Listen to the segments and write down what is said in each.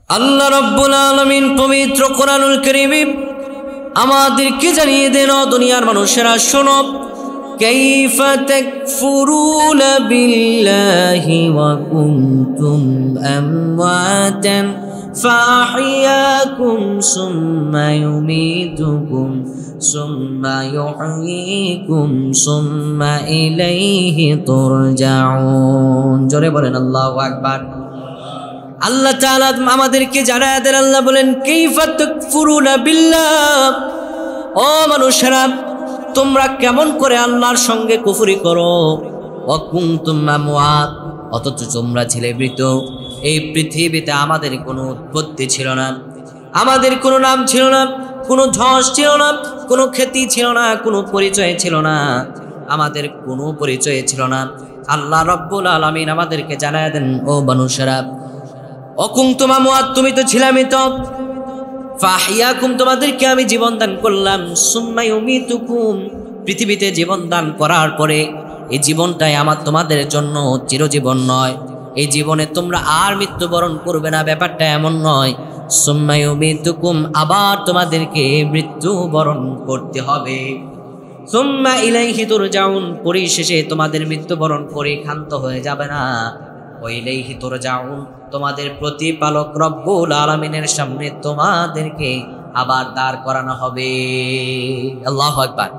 আল্লাহ রাব্বুল আলামিন পবিত্র কোরআনুল কারীমে আমাদেরকে জানিয়ে দেন, দুনিয়ার মানুষেরা শোনো, কাইফা তাকফুরুনা বিল্লাহি ওয়া কুনতুম আমওয়াতান ফাআহইয়াকুম সুম্মা ইউমীতুকুম সুম্মা ইউহয়ীকুম সুম্মা ইলাইহি তুরজাউন। জোরে বলেন আল্লাহু আকবার। আল্লাহ তাআলা আমাদেরকে জানায় দেন, আল্লাহ বলেন কাইফা তাকফুরুনা বিল্লাহ, ও মানুষেরা তোমরা কেমন করে আল্লাহর সঙ্গে কুফরি করো। ওয়া কুনতুম আমওয়াত, অথচ তোমরা ছিলে মৃত। এই পৃথিবীতে আমাদের কোনো উৎপত্তি ছিল না, আমাদের কোনো নাম ছিল না, কোনো ধস ছিল না, কোনো খ্যাতি ছিল না, কোনো পরিচয় ছিল না, আমাদের কোনো পরিচয় ছিল না। আল্লাহ রাব্বুল আলামিন আমাদেরকে জানায় দেন, ও মানুষেরা অকুনতুম আমওয়াত, তুমি তো ছিলামই তো, ফাহিয়াকুম, তোমাদেরকে আমি জীবন দান করলাম, সুম্মা ইউমীতুকুম, পৃথিবীতে জীবন দান করার পরে এই জীবনটাই আমার তোমাদের জন্য চিরজীবন নয়, এই জীবনে তোমরা আর মৃত্যুবরণ করবে না, ব্যাপারটা এমন নয়। সুম্মা ইউমীতুকুম, আবার তোমাদেরকে মৃত্যুবরণ করতে হবে। সুম্মা ইলাইহি তুরজাউন, পরিশেষে তোমাদের মৃত্যুবরণ করে ক্ষান্ত হয়ে যাবে না। ইলাইহি তুরজাউন, তোমাদের প্রতিপালক রব্বুল আলামিনের সামনে তোমাদেরকে আবার দাঁড় করানো হবে। আল্লাহু আকবার।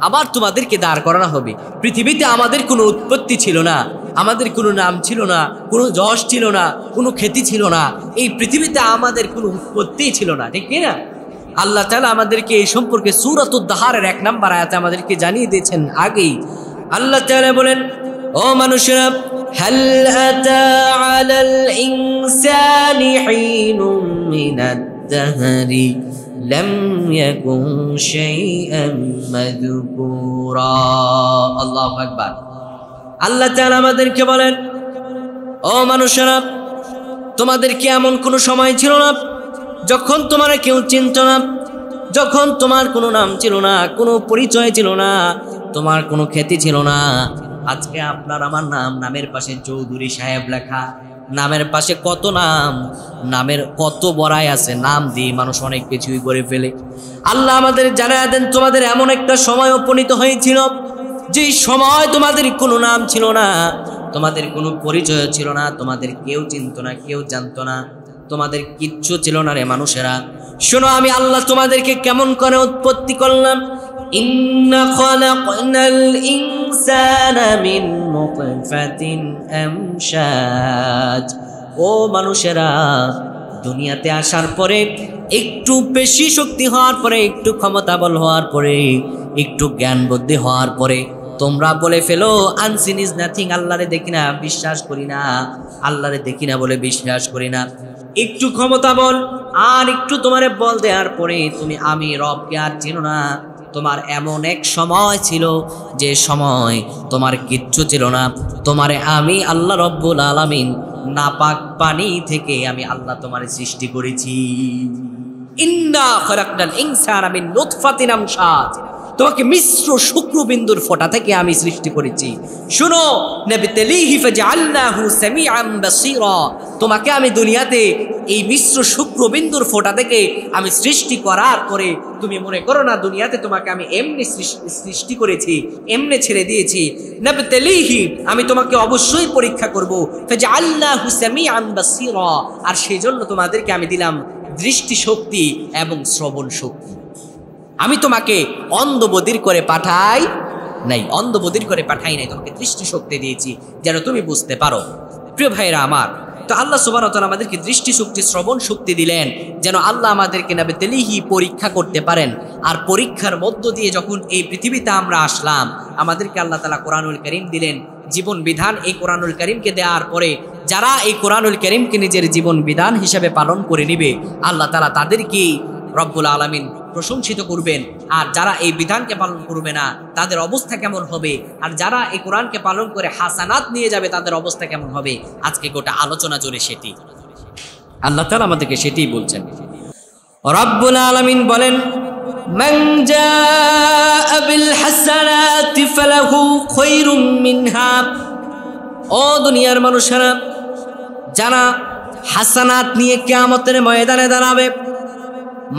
আবার তোমাদেরকে দাঁড় করানো হবে। পৃথিবীতে আমাদের কোনো উৎপত্তি ছিল না, আমাদের কোনো নাম ছিল না, কোনো যশ ছিল না, কোনো খ্যাতি ছিল না, এই পৃথিবীতে আমাদের কোনো উৎপত্তি ছিল না, ঠিক না? আল্লাহ তাআলা আমাদেরকে এই সম্পর্কে সূরাতুদ দাহারের 1 নম্বর আয়াতে আমাদেরকে জানিয়ে দিয়েছেন আগেই। আল্লাহ তাআলা বলেন, ও মানুষেরা, হাল আতা আলাল ইনসানি হিনুম মিনাদ দাহরি লাম ইয়াকুন শাইআন মাযকুরা। আল্লাহু আকবার। আল্লাহ তাআলা আমাদেরকে বলেন, ও মানুষেরা, তোমাদের কি এমন কোনো সময় ছিল না যখন তোমার কেউ চিনত না, যখন তোমার কোনো নাম ছিল না, কোনো পরিচয় ছিল না, তোমার কোনো খ্যাতি ছিল না? আজকে আপনার আমার নামের পাশে চৌধুরী সাহেব লেখা, নামের পাশে কত নাম, নামের কত বড়াই আছে, নাম দিয়ে মানুষ অনেক কিছুই করে ফেলে। আল্লাহ আমাদের জানায় দেন, তোমাদের এমন একটা সময় উপনীত হয়েছিল যে সময় তোমাদের কোনো নাম ছিল না, তোমাদের কোনো পরিচয় ছিল না, তোমাদের কেউ চিনত না, কেউ জানতো না, তোমাদের কিচ্ছু ছিল না রে মানুষেরা। শোনো, আমি আল্লাহ তোমাদেরকে কেমন করে উৎপত্তি করলাম। ইন্না খালাকনাল ইনসানা মিন নুতফাতিন আমশাজ, ও মানুষেরা, দুনিয়াতে আসার পরে একটু পেশি শক্তি হওয়ার পরে, একটু ক্ষমতা বল হওয়ার পরে, একটু জ্ঞান বুদ্ধি হওয়ার পরে তোমরা বলে ফেলো আনসিন ইজ নাথিং, আল্লাহরে দেখি না, বিশ্বাস করি না, আল্লাহরে দেখি না বলে বিশ্বাস করি না। একটু ক্ষমতা বল আর একটু তোমারে বল দেওয়ার পরে তুমি আমি রবকে আর চিনো না। তোমার এমন এক সময় ছিল যে সময় তোমার কিচ্ছু ছিল না, তোমারে আমি আল্লাহ রব্বুল আলামিন নাপাক পানি থেকে আমি আল্লাহ তোমারে সৃষ্টি করেছি। ইন্না খালাকনাল ইনসানা মিন নুতফাতিন আমশাজ, তোমাকে মিশ্র শুক্রবিন্দুর ফোঁটা থেকে আমি সৃষ্টি করেছি। শুনো, নাবতালিহি ফাজআলনাহু সামিআন বাসীরা, তোমাকে আমি দুনিয়াতে এই মিশ্র শুক্রবিন্দুর ফোঁটা থেকে আমি সৃষ্টি করার পরে তুমি মনে করো না দুনিয়াতে তোমাকে আমি এমনি সৃষ্টি করেছি, এমনি ছেড়ে দিয়েছি। নাবতালিহি, আমি তোমাকে অবশ্যই পরীক্ষা করব। ফাজআলনাহু সামিআন বাসীরা, আর সেই জন্য তোমাদেরকে আমি দিলাম দৃষ্টি শক্তি এবং শ্রবণ শক্তি। আমি তোমাকে অন্ধবধির করে পাঠাই নাই, অন্ধবধির করে পাঠাই নাই, তোমাকে দৃষ্টি শক্তি দিয়েছি যেন তুমি বুঝতে পারো। প্রিয় ভাইরা আমার, তো আল্লাহ সুবহানাহু ওয়া তাআলা আমাদেরকে দৃষ্টি শক্তি, শ্রবণ শক্তি দিলেন যেন আল্লাহ আমাদেরকে নাবতালিহি পরীক্ষা করতে পারেন। আর পরীক্ষার মধ্য দিয়ে যখন এই পৃথিবীতে আমরা আসলাম, আমাদেরকে আল্লাহ তাআলা কোরআনুল কারীম দিলেন, জীবন বিধান। এই কোরআনুল কারীমকে দেওয়ার পরে যারা এই কোরআনুল কারীমকে নিজের জীবন বিধান হিসাবে পালন করে নিবে, আল্লাহ তাআলা তাদেরকে রব্বুল আলামিন প্রশংসিত করবেন। আর যারা এই বিধানকে পালন করবে না তাদের অবস্থা কেমন হবে, আর যারা এই কোরআনকে পালন করে হাসানাত নিয়ে যাবে তাদের অবস্থা কেমন হবে, আজকে গোটা আলোচনা জুড়ে সেটি আল্লাহ তাআলা আমাদেরকে সেটাই বলছেন। রব্বুল আলামিন বলেন, মান জাআ বিল হাসানাতি ফালাহু খায়রুম মিনহা, ও দুনিয়ার মানুষেরা, যারা হাসানাত নিয়ে কিয়ামতের ময়দানে দাঁড়াবে।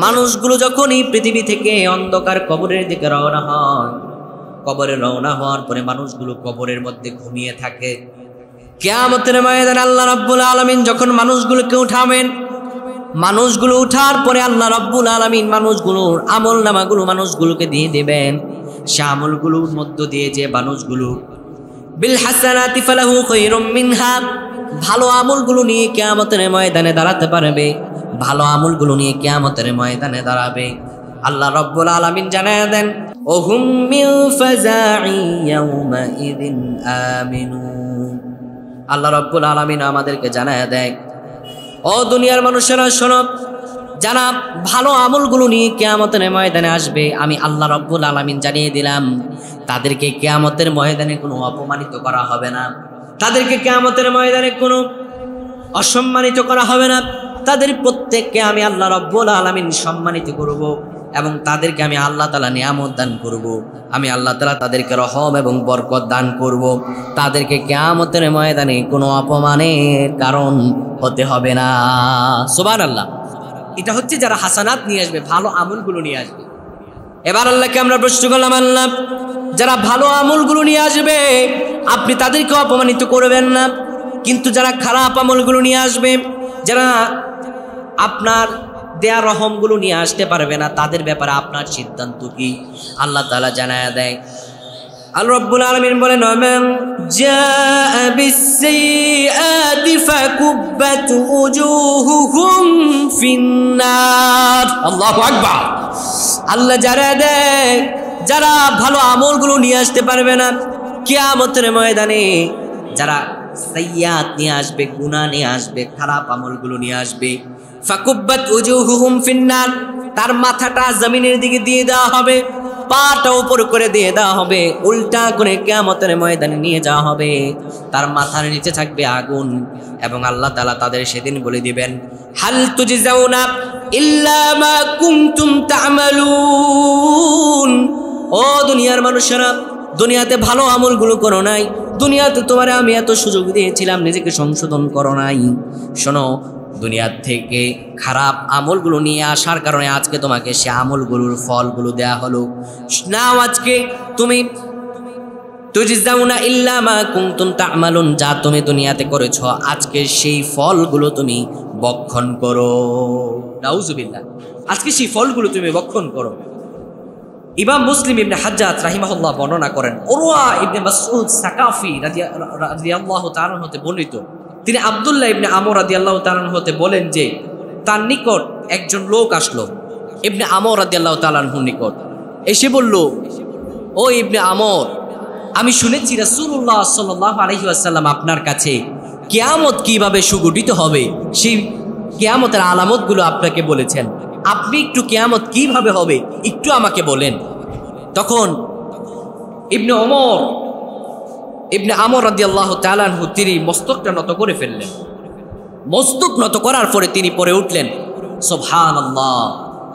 মানুষগুলো যখন এই পৃথিবী থেকে অন্ধকার কবরের দিকে রওনা হয়, কবরে রওনা হওয়ার পরে মানুষগুলো কবরের মধ্যে ঘুমিয়ে থাকে। কিয়ামতের ময়দানে আল্লাহ রাব্বুল আলামিন যখন মানুষগুলোকে উঠাবেন, মানুষগুলো উঠার পরে আল্লাহ রাব্বুল আলামিন মানুষগুলোর আমল নামাগুলো মানুষগুলোকে দিয়ে দেবেন। সে আমলগুলোর মধ্য দিয়ে যে মানুষগুলো বিল হাসানাতি ফালাহু খায়রুম মিনহা, ভালো আমলগুলো নিয়ে কিয়ামতের ময়দানে দাঁড়াতে পারবে, ভালো আমলগুলো নিয়ে কিয়ামতের ময়দানে দাঁড়াবে। আল্লাহ রাব্বুল আলামিন জানায় দেন, ওহুম মিন ফাজাই ইয়াউমাইযিন আমিনুন। আল্লাহ রাব্বুল আলামিন আমাদেরকে জানায় দেয়, ও দুনিয়ার মানুষেরা শোনো, যারা ভালো আমলগুলো নিয়ে কিয়ামতের ময়দানে আসবে, আমি আল্লাহ রাব্বুল আলামিন জানিয়ে দিলাম, তাদেরকে কিয়ামতের ময়দানে কোনো অপমানিত করা হবে না, তাদেরকে কিয়ামতের ময়দানে কোনো অসম্মানিত করা হবে না। তাদের প্রত্যেককে আমি আল্লাহ রাব্বুল আলামিন সম্মানিত করব এবং তাদেরকে আমি আল্লাহ তাআলা নিয়ামত দান করব। আমি আল্লাহ তাআলা তাদেরকে রহম এবং বরকত দান করব। তাদেরকে কিয়ামতের ময়দানে কোনো অপমানের কারণ হতে হবে না। সুবহানাল্লাহ। এটা হচ্ছে যারা হাসানাত নিয়ে আসবে, ভালো আমলগুলো নিয়ে আসবে। এবার আল্লাহকে আমরা প্রশ্ন করলাম, আল্লাহ যারা ভালো আমলগুলো নিয়ে আসবে আপনি তাদেরকে অপমানিত করবেন না, কিন্তু যারা খারাপ আমলগুলো নিয়ে আসবে, যারা আপনার দেয়া রহমগুলো নিয়ে আসতে পারবে না, তাদের ব্যাপারে আপনার সিদ্ধান্ত কি? আল্লাহ তাআলা জানায়া দেয়, আল্লাহ রাব্বুল আলামিন বলেন, মান জাআ বিস-সাইয়্যাতি ফাকুব্বাত উজুহুহুম ফিন-নার। আল্লাহু আকবার। আল্লাহ জানায়া দেয়, যারা ভালো আমলগুলো নিয়ে আসতে পারবে না কিয়ামতের ময়দানে, যারা সাইয়্যাত নিয়ে আসবে, গুনাহ নিয়ে আসবে, খারাপ আমলগুলো নিয়ে আসবে, ফাকুব্বাত উজুহুহুম ফিন-নার, তার মাথাটা জমিনের দিকে দিয়ে দেওয়া হবে, পাটা উপর করে দিয়ে দেওয়া হবে, উল্টা করে কিয়ামতের ময়দানে নিয়ে যাওয়া হবে, তার মাথার নিচে থাকবে আগুন। এবং আল্লাহ তাআলা তাদের সেদিন বলে দিবেন, হাল তুজজাউনা ইল্লা মা কুনতুম তা'মালুন। ও দুনিয়ার মানুষেরা, দুনিয়াতে ভালো আমলগুলো করো নাই, দুনিয়াতে তোমারে আমি এত সুযোগ দিয়েছিলাম, নিজেকে সংশোধন করো নাই। শোনো, দুনিয়ার থেকে খারাপ আমলগুলো নিয়ে আসার কারণে আজকে তোমাকে সে আমলগুলোর ফলগুলো দেয়া হলো। নাও আজকে তুমি তুজজাউনা ইল্লা মা কুনতুম তা'মালুন, যা তুমি দুনিয়াতে করেছো আজকে সেই ফলগুলো তুমি ভক্ষণ করো। নাউজুবিল্লাহ। আজকে সেই ফলগুলো তুমি ভক্ষণ করো। ইমাম মুসলিম ইবনে হাজ্জাজ রাহিমাহুল্লাহ বর্ণনা করেন, উরওয়া ইবনে মাসউদ সাকাফি রাদিয়াল্লাহু তাআলা হতে বর্ণিত, তিনি আব্দুল্লাহ ইবনে আমর রাদিয়াল্লাহু তাআলা হতে বলেন যে তার নিকট একজন লোক আসলো ইবনে আমর রাদিয়াল্লাহু তাআলার নিকট, এসে বলল, ও ইবনে আমর, আমি শুনেছি রাসূলুল্লাহ সাল্লাল্লাহু আলাইহি ওয়াসাল্লাম আপনার কাছে কিয়ামত কিভাবে সুগঠিত হবে সেই কিয়ামতের আলামতগুলো আপনাকে বলেছেন, আপনি একটু কিয়ামত কিভাবে হবে একটু আমাকে বলেন। তখন ইবনে আমর রাদিয়াল্লাহু তাআলা আনহু তিনি মস্তকটা নত করে ফেললেন। মস্তক নত করার পরে তিনি পড়ে উঠলেন, সুবহানাল্লাহ,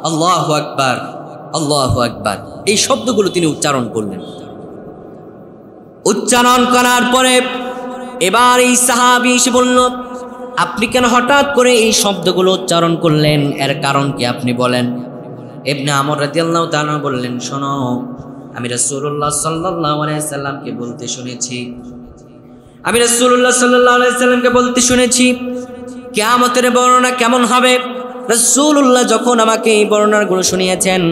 আল্লাহু আকবার, আল্লাহু আকবার। এই শব্দগুলো তিনি উচ্চারণ করলেন। উচ্চারণ করার পরে এবার এই সাহাবী এসে বলল, আপনি কেন হঠাৎ করে এই শব্দগুলো উচ্চারণ করলেন, এর কারণ কি আপনি বলেন। ইবনে আমর রাদিয়াল্লাহু তাআলা বললেন, শোনো, আমি রাসূলুল্লাহ সাল্লাল্লাহু আলাইহি সাল্লামকে বলতে শুনেছি কিয়ামতের বর্ণনা কেমন হবে। রাসূলুল্লাহ যখন আমাকে এই বর্ণনাগুলো শুনিয়েছেন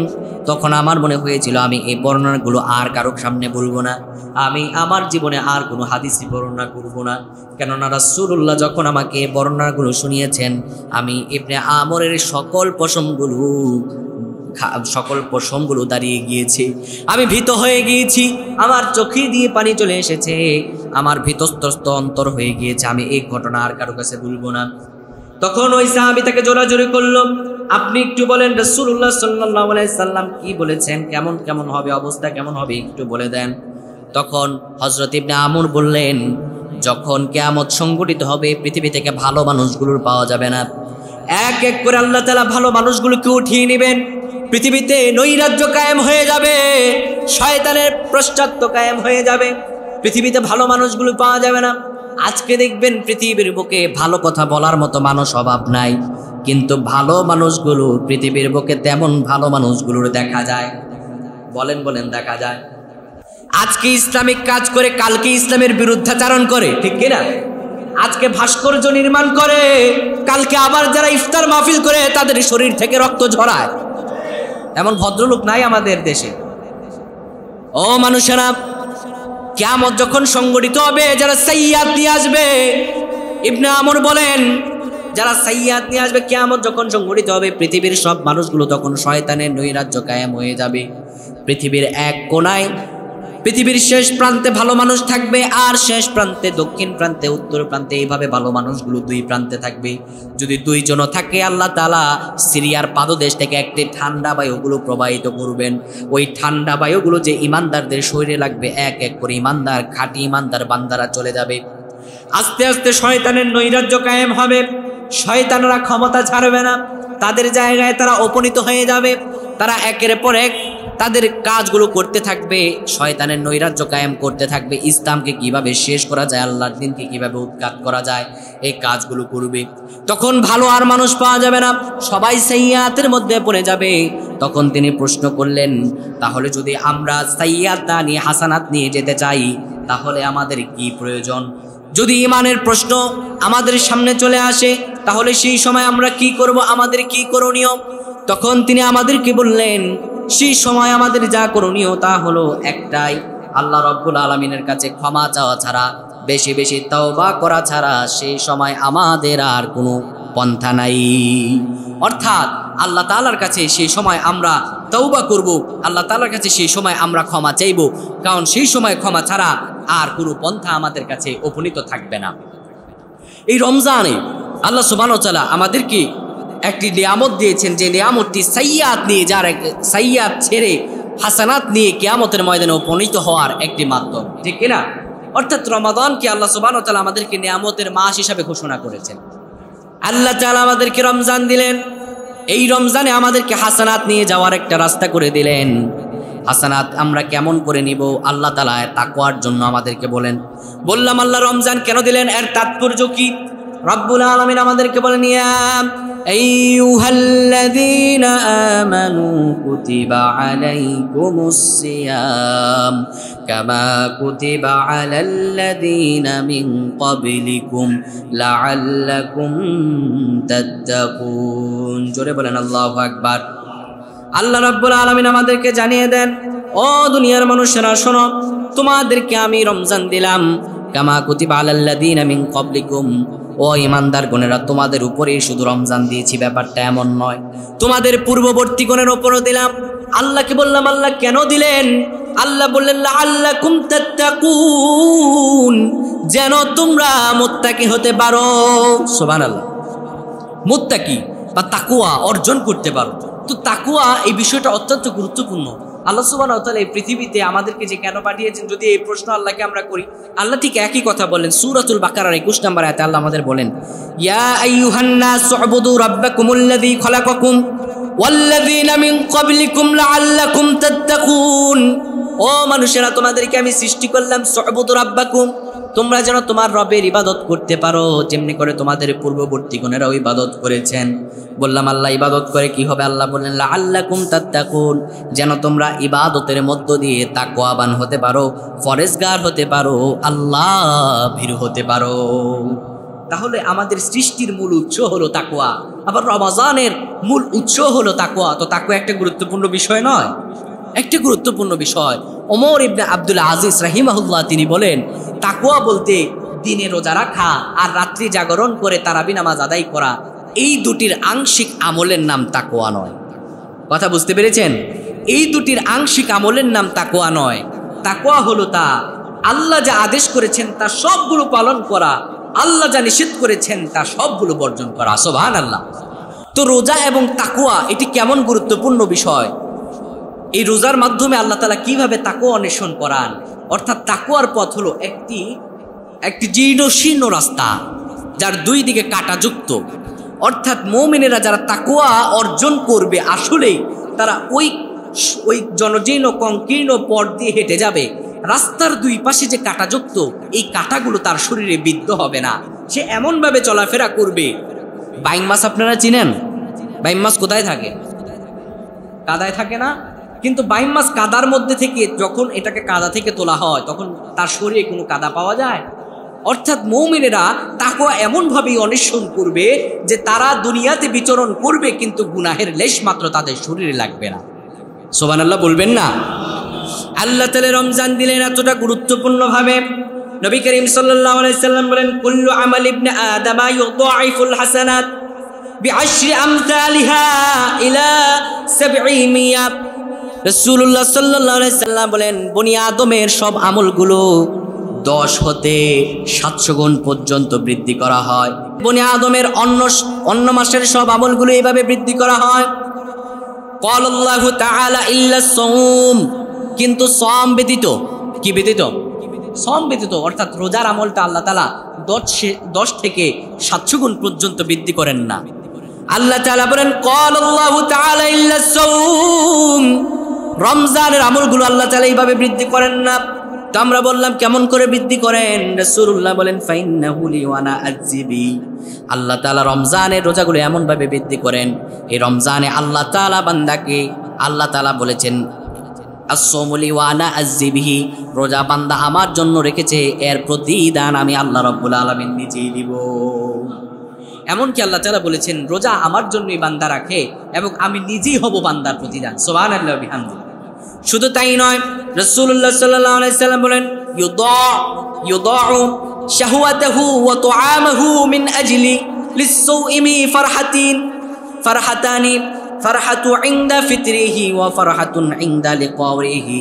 তখন আমার মনে হয়েছিল আমি এই বর্ণনাগুলো আর কারো সামনে বলবো না, আমি আমার জীবনে আর কোনো হাদিসি বর্ণনা করব না। কেননা রাসূলুল্লাহ যখন আমাকে এই বর্ণনাগুলো শুনিয়েছেন আমি ইবনে আমরের সকল পশমগুলো দাঁড়িয়ে গিয়েছে, আমি ভীত হয়ে গিয়েছি, আমার চোখে দিয়ে পানি চলে এসেছে, আমার ভীতস্ত্রস্ত অন্তর হয়ে গিয়েছে, আমি এই ঘটনা আর কারো কাছে বলবো না। তখন ওই সাহাবী তাকে জোরাজোরি করলো, আপনি একটু বলেন রাসূলুল্লাহ সাল্লাল্লাহু আলাইহি সাল্লাম কি বলেছেন, কেমন কেমন হবে, অবস্থা কেমন হবে একটু বলে দেন। তখন হযরত ইবনে আমর বললেন, যখন কিয়ামত সংঘটিত হবে পৃথিবী থেকে ভালো মানুষগুলোর পাওয়া যাবে না, এক এক করে আল্লাহ তাআলা ভালো মানুষগুলোকে উঠিয়ে নেবেন, পৃথিবীতে নৈরাজ্য কায়েম হয়ে যাবে, শয়তানের পশ্চাত্য কায়েম হয়ে যাবে, পৃথিবীতে ভালো মানুষগুলো পাওয়া যাবে না। আজকে দেখবেন পৃথিবীর বুকে ভালো কথা বলার মতো মানুষ অভাব নাই, কিন্তু ভালো মানুষগুলো পৃথিবীর বুকে তেমন ভালো মানুষগুলোর দেখা যায়। বলেন বলেন, দেখা যায়। আজকে ইসলামিক কাজ করে কালকে ইসলামের বিরুদ্ধাচারণ করে, ঠিক কিনা? আজকে ভাস্কর্য নির্মাণ করে, কালকে আবার যারা ইফতার মাহফিল করে তাদের শরীর থেকে রক্ত ঝরায়। এমন ভদ্রলোক নাই আমাদের দেশে। ও মানুষেরা, কিয়ামত যখন সংগঠিত হবে, যারা সাইয়্যাত নিয়ে আসবে, ইবনে আমর বলেন, যারা সাইয়্যাত নিয়ে আসবে কিয়ামত যখন সংগঠিত হবে, পৃথিবীর সব মানুষগুলো তখন শয়তানের নৈরাজ্য কায়েম হয়ে যাবে। পৃথিবীর এক কোণায়, পৃথিবীর শেষ প্রান্তে ভালো মানুষ থাকবে, আর শেষ প্রান্তে, দক্ষিণ প্রান্তে, উত্তর প্রান্তে, এইভাবে ভালো মানুষগুলো দুই প্রান্তে থাকবে। যদি দুইজনও থাকে, আল্লাহ তাআলা সিরিয়ার পাদদেশ থেকে একটি ঠান্ডা বায়ুগুলো প্রবাহিত করবেন। ওই ঠান্ডা বায়ুগুলো যে ইমানদারদের শরীরে লাগবে, এক এক করে ইমানদার, খাঁটি ইমানদার বান্দারা চলে যাবে। আস্তে আস্তে শয়তানের নৈরাজ্য কায়েম হবে, শয়তানরা ক্ষমতা ছাড়বে না, তাদের জায়গায় তারা উপনীত হয়ে যাবে। তারা একের পর এক তাদের কাজগুলো করতে থাকবে, শয়তানের নৈরাজ্য কায়েম করতে থাকবে। ইসলামকে কিভাবে শেষ করা যায়, আল্লাহর দ্বীনকে কিভাবে উৎখাত করা যায়, এই কাজগুলো করবে। তখন ভালো আর মানুষ পাওয়া যাবে না, সবাই সাইয়্যাতের মধ্যে পড়ে যাবে। তখন তিনি প্রশ্ন করলেন, তাহলে যদি আমরা সাইয়্যাত না নিয়ে হাসানাত নিয়ে যেতে চাই, তাহলে আমাদের কি প্রয়োজন? যদি ইমানের প্রশ্ন আমাদের সামনে চলে আসে, তাহলে সেই সময় আমরা কি করব, আমাদের কি করণীয়? তখন তিনি আমাদেরকে বললেন, সেই সময় আমাদের যা করণীয় তা হলো একটাই, আল্লাহ রাব্বুল আলামিনের কাছে ক্ষমা চাওয়া ছাড়া, বেশি বেশি তওবা করা ছাড়া সেই সময় আমাদের আর কোনো পন্থা নাই। অর্থাৎ আল্লাহ তাআলার কাছে সেই সময় আমরা তওবা করব, আল্লাহ তাআলার কাছে সেই সময় আমরা ক্ষমা চাইব, কারণ সেই সময় ক্ষমা ছাড়া আর কোনো পন্থা আমাদের কাছে উপনীত থাকবে না। এই রমজানে আল্লাহ সুবহানাহু ওয়া তাআলা আমাদেরকে একটি নিয়ামত দিয়েছেন, যে নিয়ামতটি সাইয়্যাত নিয়ে, যার সাইয়্যাত ছেড়ে হাসানাত নিয়ে কিয়ামতের ময়দানে উপনীত হওয়ার একটি মাধ্যম, ঠিক কিনা? অর্থাৎ রমাদানকে আল্লাহ সুবহানাহু ওয়া তাআলা আমাদেরকে নিয়ামতের মাস হিসাবে ঘোষণা করেছেন। আল্লাহ তাআলা আমাদেরকে রমজান দিলেন, এই রমজানে আমাদেরকে হাসানাত নিয়ে যাওয়ার একটা রাস্তা করে দিলেন। হাসানাত আমরা কেমন করে নিব? আল্লাহ তাআলা তাকওয়ার জন্য আমাদেরকে বললাম আল্লাহ রমজান কেন দিলেন, এর তাৎপর্য কি? রব্বুল আলামিন আমাদেরকে বলেন, ইয়া আইয়ুহাল্লাযীনা আমানু কুতিবা আলাইকুমুস সিয়াম কামা কুতিবা আলাল্লাযীনা মিন ক্বাবলিকুম লাআল্লাকুম তাত্তাকুন। জোরে বলেন আল্লাহু আকবার। আল্লাহ রাব্বুল আলামিন আমাদেরকে জানিয়ে দেন, ও দুনিয়ার মানুষেরা শোনো, তোমাদেরকে আমি রমজান দিলাম, কামা কুতিবা আলাল্লাযীনা মিন ক্বাবলিকুম, ও ইমানদার গণেরা, তোমাদের উপরেই শুধু রমজান দিয়েছি, ব্যাপারটা এমন নয়, তোমাদের পূর্ববর্তী গণের উপরও দিলাম। আল্লাহকে বললাম, আল্লাহ কেন দিলেন? আল্লাহ বললেন, লাআল্লাকুম তাত্তাকুন, যেন তোমরা মুত্তাকি হতে পারো। সুবহানাল্লাহ। মুত্তাকি বা তাকওয়া অর্জন করতে পারো। তো তাকওয়া এই বিষয়টা অত্যন্ত গুরুত্বপূর্ণ। আল্লাহ সুবহানাহু ওয়া তাআলা এই পৃথিবীতে আমাদেরকে যে কেন পাঠিয়েছেন, যদি এই প্রশ্ন আল্লাহকে আমরা করি, আল্লাহ ঠিক একই কথা বলেন। সূরাতুল বাকারার 21 নম্বর আয়াতে আল্লাহ আমাদের বলেন, ইয়া আইয়ুহান নাসু উবুদু রাব্বাকুমুল্লাযী খলাকাকুম ওয়াল্লাযীনা মিন ক্বাবলিকুম লাআল্লাকুম তাত্তাকুন। ও মানুষেরা, তোমাদেরকে আমি সৃষ্টি করলাম, সুবুদু রাব্বাকুম, তোমরা যেন তোমার রবের ইবাদত করতে পারো, যেমনি করে তোমাদের পূর্ববর্তীগণেরাও ইবাদত করেছেন। বললাম আল্লাহ ইবাদত করে কি হবে? আল্লাহ বললেন, লাআল্লাকুম তাত্তাকুন, যেন তোমরা ইবাদতের মধ্য দিয়ে তাকওয়াবান হতে পারো, ফরেজগার হতে পারো, আল্লাহ ভীরু হতে পারো। তাহলে আমাদের সৃষ্টির মূল উৎস হলো তাকওয়া, আবার রমজানের মূল উৎস হলো তাকওয়া। তো তাকওয়া একটা গুরুত্বপূর্ণ বিষয় নয়? একটা গুরুত্বপূর্ণ বিষয়। ওমর ইবনে আব্দুল আজিজ রাহিমাহুল্লাহ তিনি বলেন, তাকওয়া বলতে দিনে রোজা রাখা আর রাত্রি জাগরণ করে তারাবি নামাজ আদায় করা, এই দুটির আংশিক আমলের নাম তাকওয়া নয়। কথা বুঝতে পেরেছেন? এই দুটির আংশিক আমলের নাম তাকওয়া নয়। তাকওয়া হলো তা আল্লাহ যা আদেশ করেছেন তা সবগুলো পালন করা, আল্লাহ যা নিষেধ করেছেন তা সবগুলো বর্জন করা। সুবহানাল্লাহ। তো রোজা এবং তাকওয়া এটি কেমন গুরুত্বপূর্ণ বিষয়। এই রোজার মাধ্যমে আল্লাহ তাআলা কিভাবে তাকওয়া অন্বেষণ করান। অর্থাৎ তাকওয়ার পথ হলো একটি জীর্ণশীর্ণ রাস্তা, যার দুই দিকে কাঁটাযুক্ত। অর্থাৎ মুমিনেরা যারা তাকওয়া অর্জন করবে, আসলেই তারা ওই জনজীর্ণ কংকীর্ণ পথ দিয়ে হেঁটে যাবে, রাস্তার দুই পাশে যে কাঁটাযুক্ত এই কাঁটাগুলো তার শরীরে বিদ্ধ হবে না, সে এমনভাবে চলাফেরা করবে। বাইং মাছ আপনারা চিনেন? বাইং মাছ কোথায় থাকে? কাদায় থাকে না? কিন্তু বাইং মাছ কাদার মধ্যে থেকে যখন এটাকে কাদা থেকে তোলা হয় তখন তার শরীরে কোনো কাদা পাওয়া যায়? অর্থাৎ মুমিনেরা তাকওয়া এমনভাবেই অন্বেষণ করবে যে তারা দুনিয়াতে বিচরণ করবে কিন্তু গুনাহের লেশ মাত্র তাদের শরীরে লাগবে না। সুবহানাল্লাহ বলবেন না? আল্লাহ তাআলা রমজান দিলেন এতটা গুরুত্বপূর্ণ ভাবে। নবী করিম সাল্লাল্লাহু আলাইহি সাল্লাম বলেন, কুল্লু আমাল ইবনে আদম ইউদাইফুল হাসানাত বিআশরি আমসালিহা ইলা 700। রাসূলুল্লাহ সাল্লাল্লাহু আলাইহি সাল্লাম বলেন, বনি আদমের সব আমলগুলো 10 হতে 700 গুণ পর্যন্ত বৃদ্ধি করা হয়। বনি আদমের অন্য মাসের সব আমলগুলো এইভাবে বৃদ্ধি করা হয়। ক্বালাল্লাহু তাআলা ইল্লা সাওম, কিন্তু সাওম ব্যতীত, কি ব্যতীত? সাওম ব্যতীত, অর্থাৎ রোজার আমলটা আল্লাহ তাআলা 10 থেকে 700 গুণ পর্যন্ত বৃদ্ধি করেন না। আল্লাহ তাআলা বলেন, ক্বালাল্লাহু তাআলা ইল্লা সাওম, রমজানের আমলগুলো আল্লাহ তাআলা এইভাবে বৃদ্ধি করেন না। তো আমরা বললাম কেমন করে বৃদ্ধি করেন? রাসূলুল্লাহ বলেন, ফাইন্নাহু লি ওয়া আনা আযিবি, আল্লাহ তাআলা রমজানের রোজাগুলো এমন ভাবে বৃদ্ধি করেন, এই রমজানে আল্লাহ তাআলা বান্দাকে, আল্লাহ তাআলা বলেছেন as-sawmu li wa ana azibihi, রোজা বান্দা আমার জন্য রেখেছে, এর প্রতিদান আমি আল্লাহ রাব্বুল আলামিন নিজেই দিব। এমনকি আল্লাহ তাআলা বলেছেন রোজা আমার জন্যই বান্দা রাখে এবং আমি নিজেই হব বান্দার প্রতিদান। সুবহানাল্লাহ ওয়া বিহামদিহি। শুধু তাই নয়, রাসূলুল্লাহ সাল্লাল্লাহু আলাইহি সাল্লাম বলেন, ইউদাউ শাহওয়াতাহু ওয়া তুআমাহু মিন আজলি লিস-সাওইমি ফারহাতানি ফারহাতু ইনদা ফিতরিহি ওয়া ফারহাতুন ইনদা লিকাওরিহি।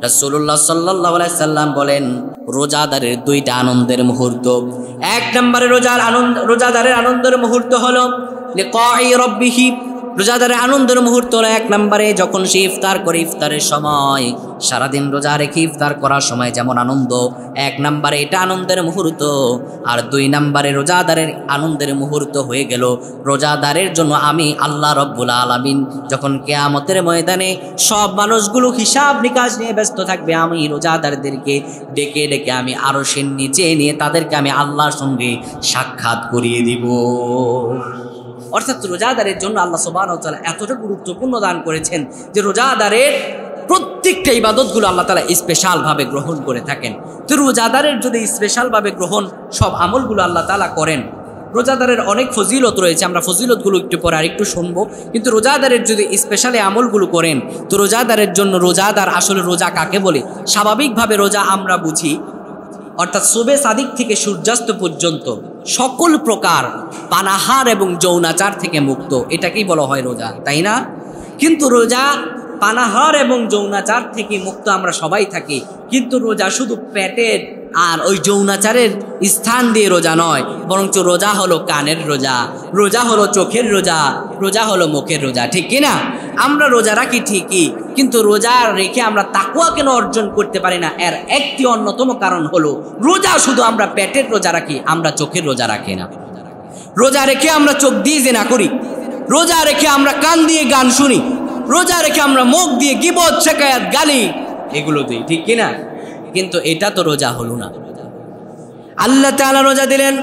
রাসূলুল্লাহ সাল্লাল্লাহু আলাইহি সাল্লাম বলেন, রোজাদারের দুইটা আনন্দের মুহূর্ত। এক নম্বরে রোজাদারের আনন্দের মুহূর্ত হলো লিকাই রাব্বিহি, রোজাদারের আনন্দের মুহূর্ত হলো এক নম্বরে যখন সে ইফতার করে, ইফতারের সময়, সারাদিন রোজা রেখে ইফতার করার সময় যেমন আনন্দ, এক নম্বরে এটা আনন্দের মুহূর্ত। আর 2 নম্বরে রোজাদারের আনন্দের মুহূর্ত হয়ে গেল রোজাদারের জন্য আমি আল্লাহ রব্বুল আলামিন যখন কিয়ামতের ময়দানে সব মানুষগুলো হিসাব নিকাশ নিয়ে ব্যস্ত থাকবে, আমি রোজাদারদেরকে ডেকে ডেকে আমি আরশের নিচে নিয়ে তাদেরকে আমি আল্লাহর সঙ্গে সাক্ষাৎ করিয়ে দিব। অর্থাৎ রোজাদারের জন্য আল্লাহ সুবহানাহু ওয়া তাআলা এতটা গুরুত্বপূর্ণ দান করেছেন যে রোজাদারের প্রত্যেকটা ইবাদতগুলো আল্লাহ তাআলা স্পেশালভাবে গ্রহণ করে থাকেন। তো রোজাদারের যদি স্পেশালভাবে গ্রহণ সব আমলগুলো আল্লাহ তাআলা করেন, রোজাদারের অনেক ফজিলত রয়েছে, আমরা ফজিলতগুলো একটু পরে আরেকটু শুনবো। কিন্তু রোজাদারের যদি স্পেশালি আমলগুলো করেন তো রোজাদারের জন্য, রোজাদার আসলে রোজা কাকে বলে? স্বাভাবিকভাবে রোজা আমরা বুঝি অর্থাৎ সুবে সাদিক থেকে সূর্যাস্ত পর্যন্ত সকল প্রকার পানাহার এবং যৌনাচার থেকে মুক্ত, এটাকেই বলা হয় রোজা, তাই না? কিন্তু রোজা পানাহার এবং যৌনাচার থেকে মুক্ত আমরা সবাই থাকি, কিন্তু রোজা শুধু পেটের আর ওই যৌনাচারের স্থান দিয়ে রোজা নয়, বরঞ্চ রোজা হলো কানের রোজা, রোজা হলো চোখের রোজা, রোজা হলো মুখের রোজা, ঠিক কিনা? আমরা রোজা রাখি ঠিকই, কিন্তু রোজা রেখে আমরা তাকওয়া কেন অর্জন করতে পারি না? এর একটি অন্যতম কারণ হলো রোজা শুধু আমরা পেটের রোজা রাখি, আমরা চোখের রোজা রাখি না। রোজা রেখে আমরা চোখ দিয়ে জিনা করি, রোজা রেখে আমরা কান দিয়ে গান শুনি, রোজা রেখে আমরা মুখ দিয়ে গীবত, শিকায়াত, গালি এগুলো দিই, ঠিক কিনা? কিন্তু এটা তো রোজা হলো না। আল্লাহ তাআলা রোজা দিলেন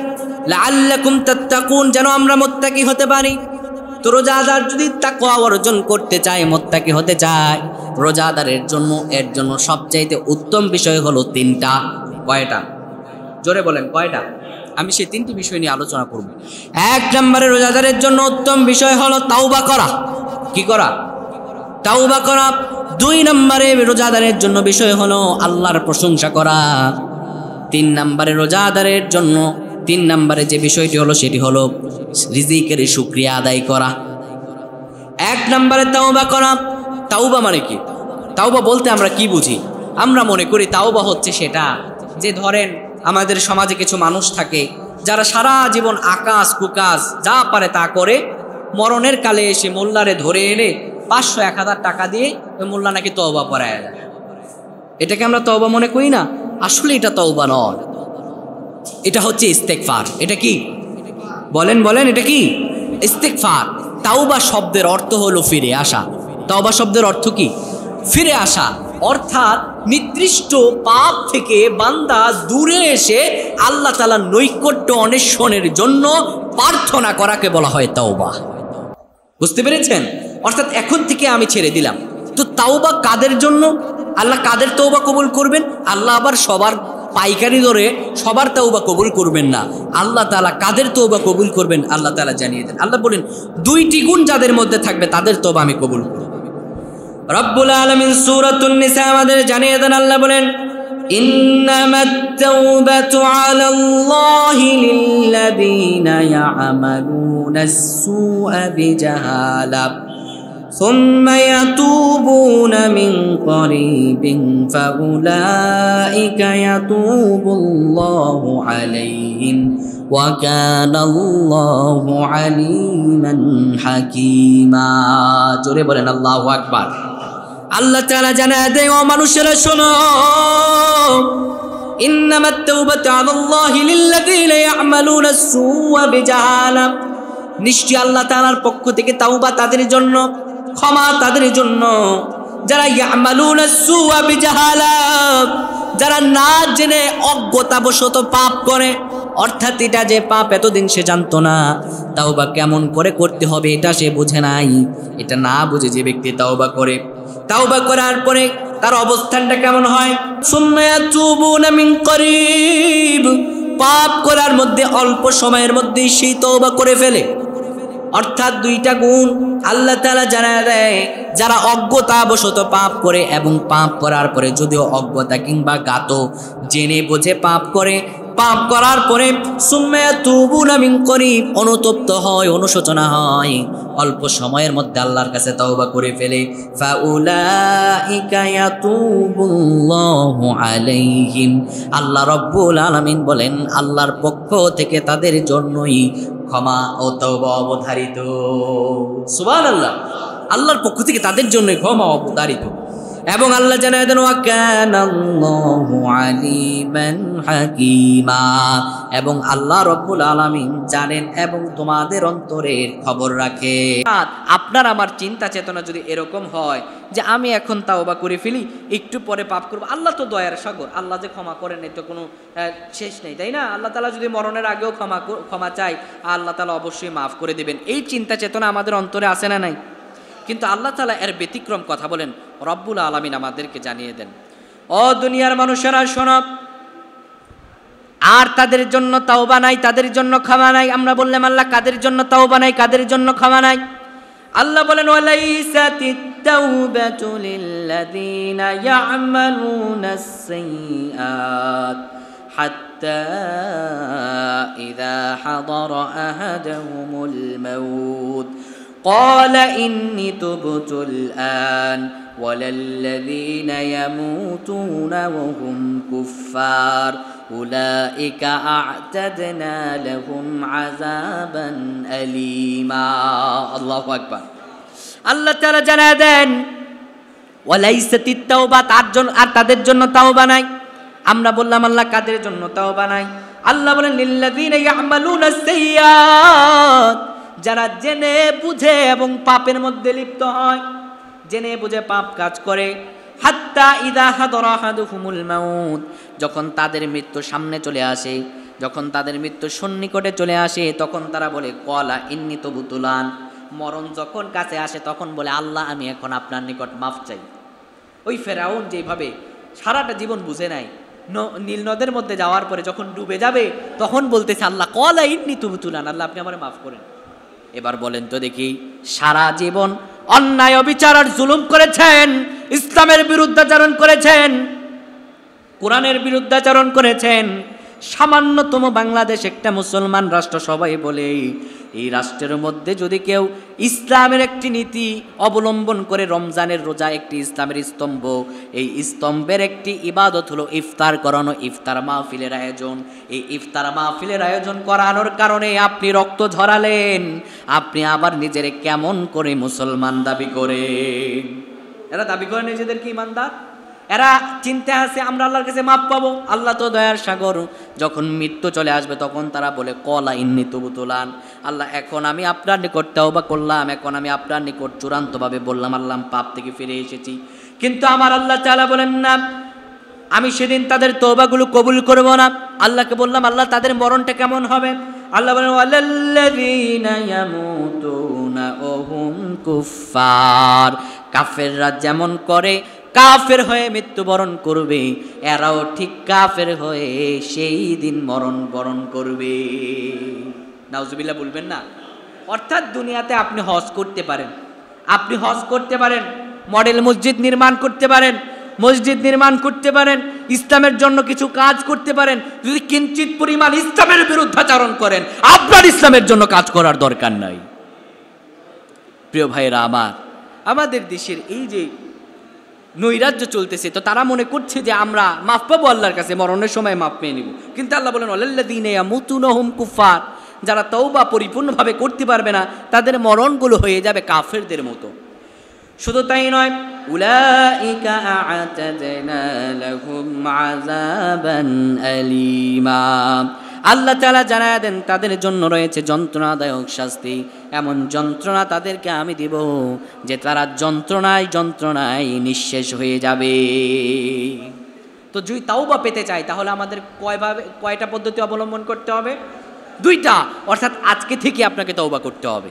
লাআল্লাকুম তাত্তাকুন, যেন আমরা মুত্তাকি হতে পারি। তো রোজাদার যদি তাকওয়া অর্জন করতে চায়, মুত্তাকি হতে চায়, রোজাদারের জন্য এর জন্য সবচাইতে উত্তম বিষয় হলো 3টা। কয়টা? জোরে বলেন কয়টা? আমি সেই 3টি বিষয় নিয়ে আলোচনা করব। 1 নম্বরে রোজাদারের জন্য উত্তম বিষয় হলো তাওবা করা। কি করা? তাওবা করা। 2 নম্বরে রোজাদারের জন্য বিষয় হলো আল্লাহর প্রশংসা করা। 3 নম্বরে রোজাদারের জন্য 3 নম্বরে যে বিষয়টি হলো সেটি হলো রিজিকের শুকরিয়া আদায় করা। 1 নম্বরে তাওবা করা। তাওবা মানে কি? তাওবা বলতে আমরা কি বুঝি? আমরা মনে করি তাওবা হচ্ছে সেটা যে, ধরেন আমাদের সমাজে কিছু মানুষ থাকে যারা সারা জীবন আকাশ কুকাশ যা পারে তা করে, মরণের কালে এসে মোল্লারে ধরে এনে 500-1000 টাকা দিয়ে ওই মোল্লা নাকি তওবা পড়ায় যায়। এটাকে আমরা তওবা মনে করি না। আসলে এটা তওবা নয়, এটা হচ্ছে ইস্তেগফার। এটা কি? বলেন বলেন, এটা কি? ইস্তেগফার। তাওবা শব্দের অর্থ হলো ফিরে আসা। তাওবা শব্দের অর্থ কি? ফিরে আসা। অর্থাৎ নির্দিষ্ট পাপ থেকে বান্দা দূরে এসে আল্লাহ তাআলার নৈকট্য অন্বেষণের জন্য প্রার্থনা করাকে বলা হয় তাওবা। বুঝতে পেরেছেন? অর্থাৎ এখন থেকে আমি ছেড়ে দিলাম। তো তাওবা কাদের জন্য? আল্লাহ কাদের তওবা কবুল করবেন? আল্লাহ আবার সবার পাইকারি ধরে সবার তওবা কবুল করবেন না। আল্লাহ তাআলা কাদের তওবা কবুল করবেন আল্লাহ তাআলা জানিয়ে দেন। আল্লাহ বলেন, দুইটি গুণ যাদের মধ্যে থাকবে তাদের তওবা আমি কবুল করব। রব্বুল আলামিন সূরাতুন নিসা আমাদের জানিয়ে দেন, আল্লাহ বলেন, ইন্নামাত তাওবাতু আলাল্লাহি লিল্লাযীনা ইয়া'মালুনাস সুআ বিজাহালা সুম্মা ইয়াতুবুনা মিন করিবিন ফাউলাইকা ইয়াতুবুল্লাহু আলাইহিম ওয়া কানাল্লাহু আলিমান হাকীমা। জোরে বলেন আল্লাহু আকবার। আল্লাহ তাআলা জানায় দেয়, ও মানুষেরা শোনো, ইন্নামাত তাওবাতু আলাল্লাহি লিল্লাযীনা ইয়া'মালুনাস সুআ বিজাহালা, নিশ্চয় আল্লাহ তাআলার পক্ষ থেকে তাওবা তাদের জন্য, ক্ষমা তাদের জন্য যারা ইয়া'মালুনাস সুআ বিজাহালা, যারা না জেনে অজ্ঞতাবশত পাপ করে। অর্থাৎ এটা যে পাপ এতদিন সে জানতো না, তাওবা কেমন করে করতে হবে এটা সে বুঝে নাই। এটা না বুঝে যে ব্যক্তি তাওবা করে, তাওবা করার পরে তার অবস্থানটা কেমন হয়? সুম্মা ইয়াতুবুনা মিন করিব, পাপ করার মধ্যে অল্প সময়ের মধ্যেই সেই তওবা করে ফেলে। অর্থাৎ দুইটা গুণ আল্লাহ তাআলা জানায় দেয়, যারা অজ্ঞতাবশত পাপ করে এবং পাপ করার পরে যদিও অজ্ঞতা কিংবা গাত জেনে বুঝে পাপ করে, পাপ করার পরে সুম্মা ইয়াতুবুনা মিন করিব, অনুতপ্ত হয়, অনুশোচনা হয়, অল্প সময়ের মধ্যে আল্লাহর কাছে তওবা করে ফেলে, ফাউলাইকা ইয়াতুবুল্লাহু আলাইহিম, আল্লাহ রাব্বুল আলামিন বলেন আল্লাহর পক্ষ থেকে তাদের জন্যই ক্ষমা ও তওবা অবধারিত। সুবহানাল্লাহ, আল্লাহর পক্ষ থেকে তাদের জন্যই ক্ষমা অবধারিত। এবং আল্লাহ জানায় দেন, ওয়া কানাল্লাহু আলিমান হাকীমা, এবং আল্লাহ রাব্বুল আলামিন জানেন এবং তোমাদের অন্তরের খবর রাখে। আপনার আমার চিন্তা চেতনা যদি এরকম হয় যে আমি এখন তাওবা করে ফেলি, একটু পরে পাপ করব, আল্লাহ তো দয়ার সাগর, আল্লাহ যে ক্ষমা করেন এর তো কোনো শেষ নেই, তাই না? আল্লাহ তাআলা যদি মরণের আগেও ক্ষমা চাই, আল্লাহ তাআলা অবশ্যই মাফ করে দেবেন। এই চিন্তা চেতনা আমাদের অন্তরে আছে না নাই? কিন্তু আল্লাহ তাআলা এর ব্যতিক্রম কথা বলেন, রব্বুল আলামিন আমাদেরকে জানিয়ে দেন, ও দুনিয়ার মানুষেরা শোনো, আর তাদের জন্য তাওবা নাই, তাদের জন্য ক্ষমা নাই। আমরা বললাম আল্লাহ কাদের জন্য তাওবা নাই, কাদের জন্য ক্ষমা নাই? আল্লাহ বলেন, ওয়ালাইসাতিত তাওবাতু লিল্লাযীনা ইয়া'মালুনাস সাইয়্যাত হাত্তা ইযা হাদারা আহাদাহুমুল মাউত قال إني تبت الآن ولا الذين يموتون وهم كفار أولئك أعتدنا لهم عذابا أليما। الله أكبر। الله تعالى জানায় দেন, ওয়ালাইসাতিত তাওবা, আর তাদের জন্য তাওবা নাই। আমরা বললাম আল্লাহ কাদের জন্য তাওবা নাই? আল্লাহ বলেন, লিল্লাযীনা ইয়া'মালুনাস সাইয়্যাত, যারা জেনে বুঝে এবং পাপের মধ্যে লিপ্ত হয়, জেনে বুঝে পাপ কাজ করে। হাত্তা ইযা হাদারা আহাদুহুমুল মাউত, যখন তাদের মৃত্যু সামনে চলে আসে, যখন তাদের মৃত্যু সন্নিকটে চলে আসে, তখন তারা বলে ক্বালা ইন্নী তুবতুল আন, মরণ যখন কাছে আসে তখন বলে আল্লাহ আমি এখন আপনার নিকট মাফ চাই। ওই ফেরাউন যেভাবে সারাটা জীবন বুঝে নাই, নীল নদের মধ্যে যাওয়ার পরে যখন ডুবে যাবে তখন বলতেছে আল্লাহ ক্বালা ইন্নী তুবতুল আন, আল্লাহ আপনি আমারে মাফ করেন। এবার বলেন তো দেখি, সারা জীবন অন্যায় অবিচার আর জুলুম করেছেন, ইসলামের বিরুদ্ধাচরণ করেছেন, কোরআনের বিরুদ্ধাচরণ করেছেন, সামান্যতম বাংলাদেশ একটা মুসলমান রাষ্ট্র, সবাই বলে এই রাষ্ট্রের মধ্যে যদি কেউ ইসলামের একটি নীতি অবলম্বন করে, রমজানের রোজা একটি ইসলামের স্তম্ভ, এই স্তম্ভের একটি ইবাদত হলো ইফতার করানো, ইফতার মাহফিলের আয়োজন। এই ইফতার মাহফিলের আয়োজন করানোর কারণে আপনি রক্ত ঝরালেন, আপনি আবার নিজের কেমন করে মুসলমান দাবি করেন? এরা দাবি করে নিজেদেরকে ইমানদার, এরা চিন্তা আছে আমরা আল্লাহর কাছে মাপ পাবো। আল্লাহ তো দয়ার সাগর, যখন মৃত্যু চলে আসবে তখন তারা বলে ক্বালা ইন্নী তুবতুল আন, আল্লাহ এখন আমি আপনার নিকট তওবা করলাম, এখন আমি আপনার নিকট চূড়ান্তভাবে বললাম আল্লাহ পাপ থেকে ফিরে এসেছি। কিন্তু আমার আল্লাহ তাআলা বলেন না, আমি সেদিন তাদের তওবাগুলো কবুল করব না। আল্লাহকে বললাম, আল্লাহ তাদের মরণটা কেমন হবে? আল্লাহ বলেন, ওয়ালাল্লাযীনা ইয়ামুতুনা ওয়া হুম কুফফার, কাফেররা যেমন করে কাফের হয়ে মৃত্যুবরণ করবে, এরাও ঠিক কাফের হয়ে সেই দিন বরণ করবে। নাউজুবিল্লাহ বলবেন না? অর্থাৎ দুনিয়াতে আপনি হজ করতে পারেন, আপনি হজ করতে পারেন, মডেল মসজিদ নির্মাণ করতে পারেন, মসজিদ নির্মাণ করতে পারেন, ইসলামের জন্য কিছু কাজ করতে পারেন। যদি কিঞ্চিত পরিমাণ ইসলামের বিরুদ্ধাচরণ করেন, আপনার ইসলামের জন্য কাজ করার দরকার নাই। প্রিয় ভাইয়েরা আমার, আমাদের দেশের এই যে নৈরাজ্য চলতেছে, তো তারা মনে করছে যে আমরা মাফ পাবো আল্লাহর কাছে, মরণের সময় মাফ পেয়ে নিব। কিন্তু আল্লাহ বলেন, ওয়ালাল্লাযীনা ইয়ামুতুনা হুম কুফফার, যারা তওবা পরিপূর্ণভাবে করতে পারবে না, তাদের মরণগুলো হয়ে যাবে কাফেরদের মতো। শুধু তাই নয়, উলাইকা আ'তাদনা লাহুম আযাবান আলীমা, আল্লাহ তাআলা জানায়া দেন তাদের জন্য রয়েছে যন্ত্রণাদায়ক শাস্তি। এমন যন্ত্রণা তাদেরকে আমি দিব যে তারা যন্ত্রণায় নিঃশেষ হয়ে যাবে। তো যদি তাওবা পেতে চাই, তাহলে আমাদের কয়টা পদ্ধতি অবলম্বন করতে হবে? 2টা। অর্থাৎ আজকে থেকে আপনাকে তওবা করতে হবে।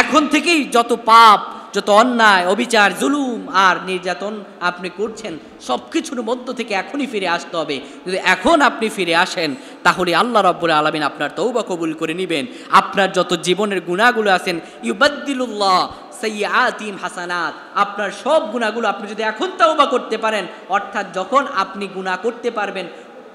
এখন থেকেই যত পাপ, যত অন্যায়, অবিচার, জুলুম আর নির্যাতন আপনি করছেন, সব কিছুর মধ্য থেকে এখনই ফিরে আসতে হবে। যদি এখন আপনি ফিরে আসেন, তাহলে আল্লাহ রাব্বুল আলামিন আপনার তওবা কবুল করে নেবেন। আপনার যত জীবনের গুনাহগুলো আছেন, ইউবাদদিলুল্লাহ সাইয়্যাতিহিম হাসানাত, আপনার সব গুনাহগুলো আপনি যদি এখন তওবা করতে পারেন, অর্থাৎ যখন আপনি গুনাহ করতে পারবেন,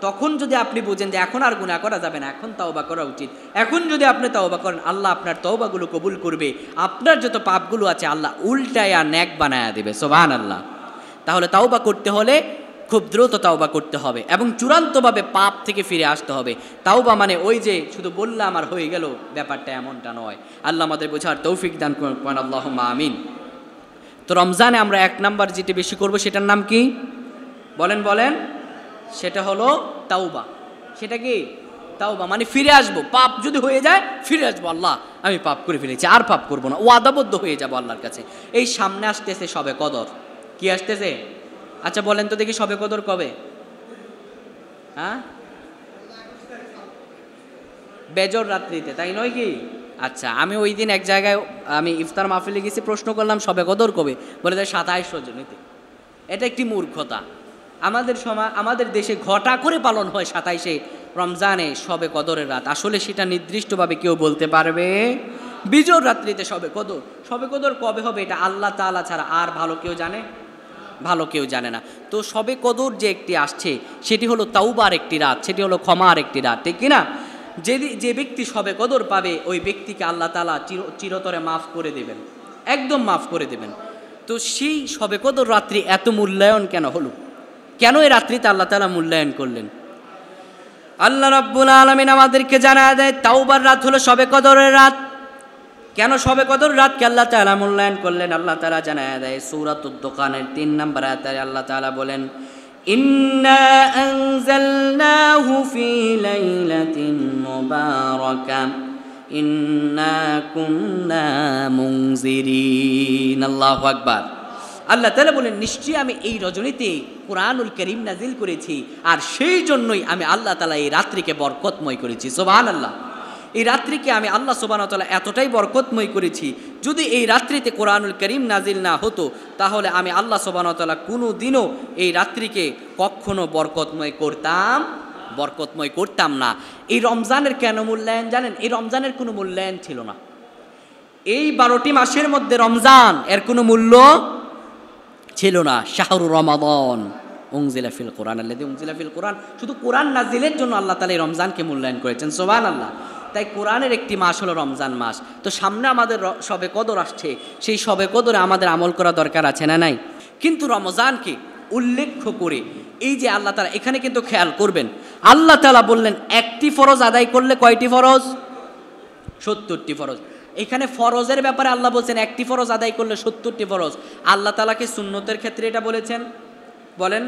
তখন যদি আপনি বুঝেন যে এখন আর গুনাহ করা যাবে না, এখন তওবা করা উচিত, এখন যদি আপনি তওবা করেন, আল্লাহ আপনার তওবাগুলো কবুল করবে। আপনার যত পাপগুলো আছে আল্লাহ উল্টায়া নেক বানায়া দেবে। সুবহানাল্লাহ। তাহলে তওবা করতে হলে খুব দ্রুত তওবা করতে হবে এবং চূড়ান্তভাবে পাপ থেকে ফিরে আসতে হবে। তওবা মানে ওই যে শুধু বললাম আর হয়ে গেল, ব্যাপারটা এমনটা নয়। আল্লাহ আমাদের বোঝার তৌফিক দান করুন, আল্লাহুম্মা আমিন। তো রমজানে আমরা 1 নাম্বার যেটা বেশি করব, সেটার নাম কি? বলেন। সেটা হলো তাওবা। সেটা কি? তাওবা মানে ফিরে আসবো। পাপ যদি হয়ে যায় ফিরে আসবো, আল্লাহ আমি পাপ করে ফেলেছি, আর পাপ করবো না, ওয়াদাবদ্ধ হয়ে যাবো আল্লাহর কাছে। এই সামনে আসতেছে শবে কদর। কি আসতেছে? আচ্ছা বলেন তো দেখি, শবে কদর কবে? হ্যাঁ, বেজর রাত্রিতে, তাই নয় কি? আচ্ছা, আমি ওই দিন এক জায়গায় আমি ইফতার মাহফিলে গেছি, প্রশ্ন করলাম শবে কদর কবে, বলে যায় 27 রজনীতে। এটা একটি মূর্খতা। আমাদের দেশে ঘটা করে পালন হয় 27শে রমজানে শবে কদরের রাত। আসলে সেটা নির্দিষ্টভাবে কেউ বলতে পারবে? বিজোড় রাত্রিতে শবে কদর। শবে কদর কবে হবে এটা আল্লাহ তাআলা ছাড়া আর ভালো কেউ জানে না। তো শবে কদর যে একটি আসছে, সেটি হলো তাওবার একটি রাত, সেটি হলো ক্ষমার একটি রাত, ঠিক কিনা? যে ব্যক্তি শবে কদর পাবে, ওই ব্যক্তিকে আল্লাহ তাআলা চিরতরে মাফ করে দেবেন, একদম মাফ করে দেবেন। তো সেই শবে কদর রাত্রি এত মূল্যায়ন কেন হলো? কেন এই রাত্রিতে আল্লাহ তাআলা মূল্যায়ন করলেন? আল্লাহ রাব্বুল আলামিন আমাদেরকে জানায় দেয় তাওবার রাত হলো শবে কদরের রাত। কেন শবে কদর রাতকে আল্লাহ তাআলা মূল্যায়ন করলেন? আল্লাহ তাআলা জানায় দেয় সূরাতুদ দোকানের 3 নম্বর আয়াতে আল্লাহ তাআলা বলেন, ইন্না আনজালনাহু ফি লাইলাতিন মুবারাকা ইন্না কুন্না মুনজিরিন। আল্লাহু আকবার। আল্লাহ তাআলা বলেন, নিশ্চয়ই আমি এই রজনীতে কুরআনুল কারীম নাজিল করেছি, আর সেই জন্যই আমি আল্লাহ তাআলা এই রাত্রিকে বরকতময় করেছি। সুবহানাল্লাহ। এই রাত্রিকে আমি আল্লাহ সুবহানাহু ওয়া তাআলা এতটাই বরকতময় করেছি, যদি এই রাত্রিতে কুরআনুল কারীম নাজিল না হতো, তাহলে আমি আল্লাহ সুবহানাহু ওয়া তাআলা কোনো দিনও এই রাত্রিকে কখনো বরকতময় করতাম না। এই রমজানের কেন মূল্যায়ন জানেন? এই রমজানের কোনো মূল্যায়ন ছিল না। এই 12টি মাসের মধ্যে রমজান এর কোনো মূল্য ছিল না। শাহরু রমাদান উনজিলা ফিল কোরআন আল্লাযী উনজিলা ফিল কোরআন, শুধু কোরআন নাজিলের জন্য আল্লাহ তাআলা এই রমজানকে মূল্যায়ন করেছেন। সুবহানাল্লাহ। তাই কোরআনের একটি মাস হলো রমজান মাস। তো সামনে আমাদের শবে কদর আসছে, সেই শবে কদরে আমাদের আমল করা দরকার আছে না নাই? কিন্তু রমজানকে উল্লেখ করে এই যে আল্লাহ তাআলা এখানে কিন্তু খেয়াল করবেন, আল্লাহ তাআলা বললেন একটি ফরজ আদায় করলে কয়টি ফরজ? 70টি ফরজ। এখানে ফরজের ব্যাপারে আল্লাহ বলছেন একটি ফরজ আদায় করলে 70টি ফরজ। আল্লাহ তাআলাকে সুন্নতের ক্ষেত্রে এটা বলেছেন? বলেন।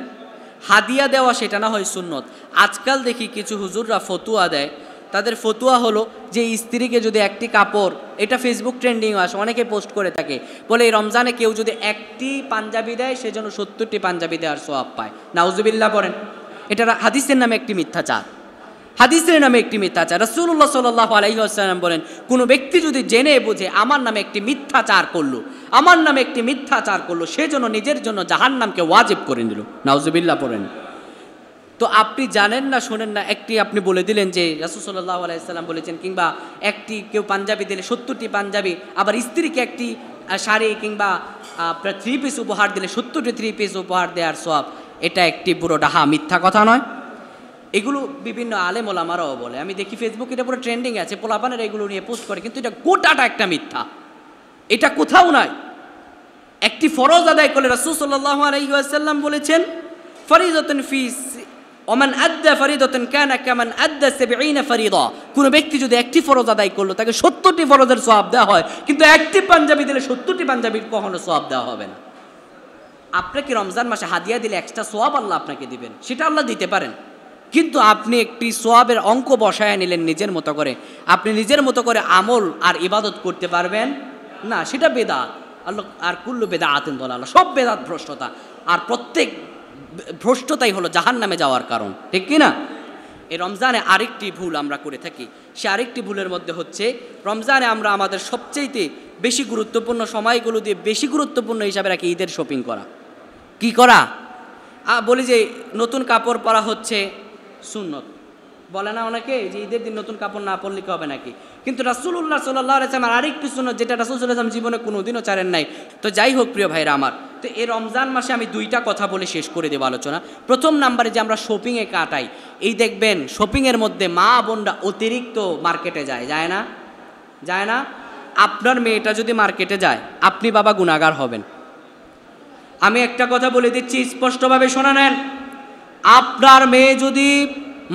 হাদিয়া দেওয়া সেটা না হয় সুন্নত। আজকাল দেখি কিছু হুজুররা ফতুয়া দেয় তাদের ফতুয়া হলো যে স্ত্রীকে যদি একটি কাপড়, এটা ফেসবুক ট্রেন্ডিং আসে, অনেকে পোস্ট করে থাকে, বলে এই রমজানে কেউ যদি একটি পাঞ্জাবি দেয় সেজন্য 70টি পাঞ্জাবি দেওয়ার সওয়াব পায়। নাউজুবিল্লাহ পড়েন। এটা হাদিসের নামে একটি মিথ্যাচার, হাদিসের নামে একটি মিথ্যাচার। রাসূলুল্লাহ সাল্লাল্লাহু আলাইহি ওয়াসাল্লাম বলেন, কোনো ব্যক্তি যদি জেনে বুঝে আমার নামে একটি মিথ্যাচার করলো, আমার নামে একটি মিথ্যাচার করলো, সেজন্য নিজের জন্য জাহান্নামকে ওয়াজিব করে নিল। নাউজুবিল্লাহ পড়েন। তো আপনি জানেন না, শোনেন না, একটি আপনি বলে দিলেন যে রাসূল সাল্লাল্লাহু আলাইহি ওয়াসাল্লাম বলেছেন, কিংবা একটি কেউ পাঞ্জাবি দিলে 70টি পাঞ্জাবি, আবার স্ত্রীকে একটি শাড়ি কিংবা আপনার 3 পিস উপহার দিলে 70টি 3 পিস উপহার দেওয়ার সওয়াব। এটা একটি পুরো ডাহা মিথ্যা কথা নয়? এগুলো বিভিন্ন আলেম ওলামারাও বলে, আমি দেখি ফেসবুকে এটা পুরো ট্রেন্ডিং আছে, পোলাপানের এগুলো নিয়ে পোস্ট করে, কিন্তু এটা গোটাটা একটা মিথ্যা, এটা কোথাও নাই। একটি ফরজ আদায় করলে রাসূল সাল্লাল্লাহু আলাইহি ওয়াসাল্লাম বলেছেন, ফরিদাতুন ফি ওমান আদ্দা ফরিদাতুন কানা কামান আদ্দা 70 ফরিদা। কোনো ব্যক্তি যদি একটি ফরজ আদায় করলো তাকে 70টি ফরজের সওয়াব দেওয়া হয়, কিন্তু একটি পাঞ্জাবি দিলে 70টি পাঞ্জাবির কখনো সওয়াব দেওয়া হবে না। আপনাকে রমজান মাসে হাদিয়া দিলে এক্সট্রা সওয়াব আল্লাহ আপনাকে দিবেন, সেটা আল্লাহ দিতে পারেন, কিন্তু আপনি একটি সওয়াবের অঙ্ক বসায় নিলেন নিজের মতো করে, আপনি নিজের মতো করে আমল আর ইবাদত করতে পারবেন না, সেটা বেদাত। আল্লাহ আর কুল্লু বেদাতিন দালালা, সব বেদাত ভ্রষ্টতা, আর প্রত্যেক ভ্রষ্টতাই হলো জাহান্নামে যাওয়ার কারণ, ঠিক কি না? এই রমজানে আরেকটি ভুল আমরা করে থাকি, সে আরেকটি ভুলের মধ্যে হচ্ছে রমজানে আমরা আমাদের সবচেয়ে বেশি গুরুত্বপূর্ণ সময়গুলো দিয়ে বেশি গুরুত্বপূর্ণ হিসাবে রাখি ঈদের শপিং করা। কি করা? বলি যে নতুন কাপড় পরা হচ্ছে সুন্নত, বলে না অনেকে যে ঈদের দিন নতুন কাপড় না পরলে হবে নাকি? কিন্তু রাসূলুল্লাহ সাল্লাল্লাহু আলাইহি ওয়াসাল্লাম আরেকটি সুন্নত, যেটা রাসূল সাল্লাল্লাহু আলাইহি ওয়াসাল্লাম জীবনে কোনোদিনও ছাড়েন নাই। তো যাই হোক প্রিয় ভাইরা আমার, তো এই রমজান মাসে আমি দুইটা কথা বলে শেষ করে দেব আলোচনা। প্রথম নাম্বারে যে আমরা শপিংয়ে কাটাই, এই দেখবেন শপিংয়ের মধ্যে মা বোনরা অতিরিক্ত মার্কেটে যায়, যায় না? যায় না? আপনার মেয়েটা যদি মার্কেটে যায়, আপনি বাবা গুনাহগার হবেন। আমি একটা কথা বলে দিচ্ছি, স্পষ্টভাবে শোনা নেন, আপনার মেয়ে যদি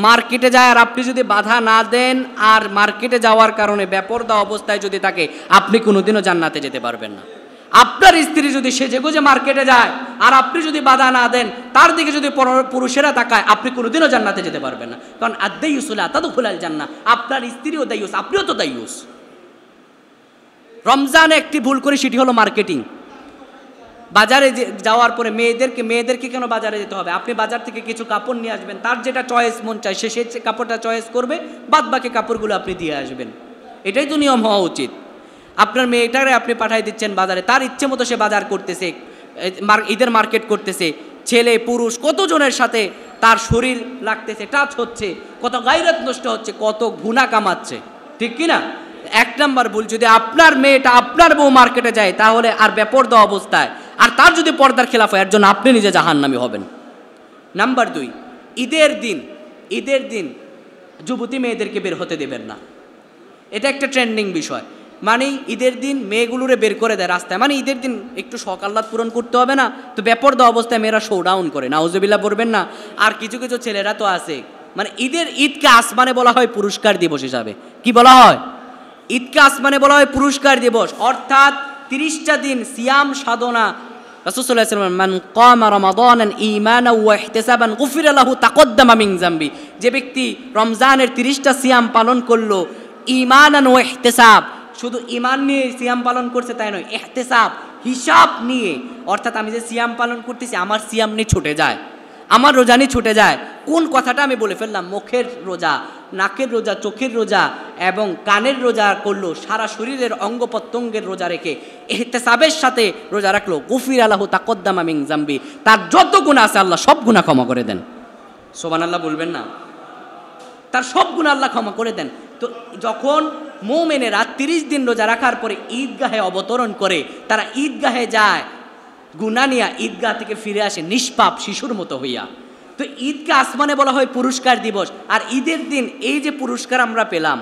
মার্কেটে যায় আর আপনি যদি বাধা না দেন, আর মার্কেটে যাওয়ার কারণে বেপরদা অবস্থায় যদি থাকে, আপনি কোনোদিনও জান্নাতে যেতে পারবেন না। আপনার স্ত্রী যদি সেজেগুজে মার্কেটে যায় আর আপনি যদি বাধা না দেন, তার দিকে যদি পুরুষেরা তাকায়, আপনি কোনোদিনও জান্নাতে যেতে পারবেন না। কারণ আদ-দাইয়ুসু লা তাদখুলুল জান্নাহ, আপনার স্ত্রীও দাইয়ুস, আপনিও তো দাইয়ুস। রমজানে একটি ভুল করে, সেটি হলো মার্কেটিং। বাজারে যাওয়ার পরে মেয়েদেরকে কেন বাজারে যেতে হবে? আপনি বাজার থেকে কিছু কাপড় নিয়ে আসবেন, তার যেটা চয়েস মন চায় সে কাপড়টা চয়েস করবে, বাদ বাকি কাপড়গুলো আপনি দিয়ে আসবেন। এটাই তো নিয়ম হওয়া উচিত। আপনার মেয়েটারে আপনি পাঠিয়ে দিচ্ছেন বাজারে, তার ইচ্ছে মতো সে বাজার করতেছে, ঈদের মার্কেট করতেছে, ছেলে পুরুষ কতজনের সাথে তার শরীর লাগতেছে, টাচ হচ্ছে, কত গায়রত নষ্ট হচ্ছে, কত গুনাহ কামাচ্ছে, ঠিক কিনা? এক নাম্বার ভুল, যদি আপনার মেয়েটা আপনার বউ মার্কেটে যায় তাহলে আর বেপরদা অবস্থায়, আর তার যদি পর্দার খেলাফ হয়, এর জন্য আপনি নিজে জাহান্নামী হবেন। নাম্বার 2, ঈদের দিন যুবতী মেয়েদেরকে বের হতে দেবেন না। এটা একটা ট্রেন্ডিং বিষয়, মানে ঈদের দিন মেয়েগুলোরে বের করে দেয় রাস্তায়, মানে ঈদের দিন একটু শখ আহ্লাদ পূরণ করতে হবে না, তো বেপরদা অবস্থায় মেয়েরা শোডাউন করে, নাউজুবিল্লাহ বলবেন না। আর কিছু কিছু ছেলেরা তো আছে, মানে ঈদকে আসমানে বলা হয় পুরস্কার দিবস হিসাবে। কি বলা হয়? ঈদকে আসমানে বলা হয় পুরস্কার দিবস, অর্থাৎ 30টা দিন সিয়াম সাধনা। রাসূল সাল্লাল্লাহু আলাইহি ওয়াসাল্লাম, মান কামা রমাদানান ঈমানান ওয়া ইহতিসাবান গুফিরা লাহু তাকদ্দামা মিন যামবি, যে ব্যক্তি রমজানের 30টা সিয়াম পালন করলো ঈমানান ওয়া ইহতিসাব, শুধু ঈমান নিয়ে সিয়াম পালন করছে তাই নয়, ইহতিসাব হিসাব নিয়ে, অর্থাৎ আমি যে সিয়াম পালন করতেছি আমার সিয়াম নিয়ে ছুটে যায়, আমার রোজা নিয়ে ছুটে যায়। কোন কথাটা আমি বলে ফেললাম? মুখের রোজা, নাকের রোজা, চোখের রোজা এবং কানের রোজা করলো, সারা শরীরের অঙ্গ প্রত্যঙ্গের রোজা রেখে ইহতিসাবের সাথে রোজা রাখলো, গুফিরা লাহু তাকদ্দামা মিন যামবি, তার যত গুনাহ আছে আল্লাহ সব গুনাহ ক্ষমা করে দেন। সুবহানাল্লাহ বলবেন না? তার সব গুনাহ আল্লাহ ক্ষমা করে দেন। তো যখন মুমিনেরা 30 দিন রোজা রাখার পরে ঈদগাহে অবতরণ করে, তারা ঈদগাহে যায় গুনাহ নিয়া, ঈদগাহ থেকে ফিরে আসে নিষ্পাপ শিশুর মতো হইয়া। তো ঈদকে আসমানে বলা হয় পুরস্কার দিবস। আর ঈদের দিন এই যে পুরস্কার আমরা পেলাম,